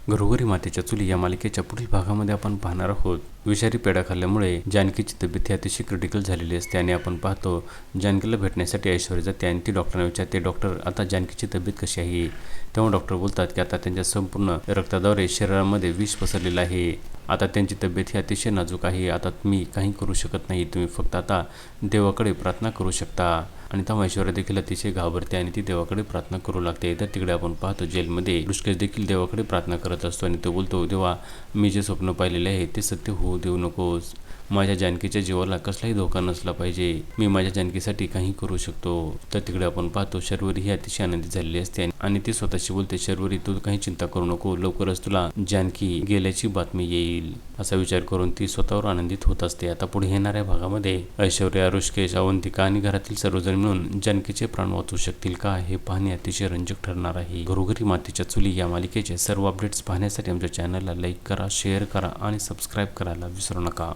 घरोघरी मातीच्या चुली या मालिकेच्या पुढील भागामध्ये आपण पाहणार आहोत. विषारी पेढा खाल्ल्यामुळे जानकीची तब्येत ही अतिशय क्रिटिकल झालेली असते आणि आपण पाहतो जानकीला भेटण्यासाठी ऐश्वर्या जाते आणि ती डॉक्टरांना विचारते, डॉक्टर आता जानकीची तब्येत कशी आहे? तेव्हा डॉक्टर बोलतात की आता त्यांच्या संपूर्ण रक्ताद्वारे शरीरामध्ये विष पसरलेलं आहे. आता त्यांची तब्येत ही अतिशय नाजूक आहे. आता तुम्ही काही करू शकत नाही. तुम्ही फक्त आता देवाकडे प्रार्थना करू शकता. आणि तेव्हा ऐश्वर्या देखील अतिशय घाबरते आणि ती देवाकडे प्रार्थना करू लागते. तर तिकडे आपण पाहतो जेलमध्ये ऋषिकेश देखील देवाकडे प्रार्थना करत असतो आणि तो बोलतो, देवा मी जे स्वप्न पाहिलेले आहे ते सत्य होऊ देऊ नकोस. माझ्या जानकीच्या जीवाला कसलाही धोका नसला पाहिजे. मी माझ्या जानकीसाठी काही करू शकतो. तर तिकडे आपण पाहतो शर्वरी ही अतिशय आनंदित झालेली असते आणि ती स्वतःशी बोलते, शर्वरी तू काही चिंता करू नको, लवकरच तुला जानकी गेल्याची बातमी येईल. असा विचार करून ती स्वतःवर आनंदित होत असते. आता पुढे येणाऱ्या भागामध्ये ऐश्वर्या, ऋषिकेश, अवंतिका आणि घरातील सर्वजण मिळून जानकीचे प्राण वाचवू शकतील का हे पाहणे अतिशय रंजक ठरणार आहे. घरोघरी मातीच्या चुली या मालिकेचे सर्व अपडेट्स पाहण्यासाठी आमच्या चॅनलला लाईक करा, शेअर करा आणि सबस्क्राईब करायला विसरू नका.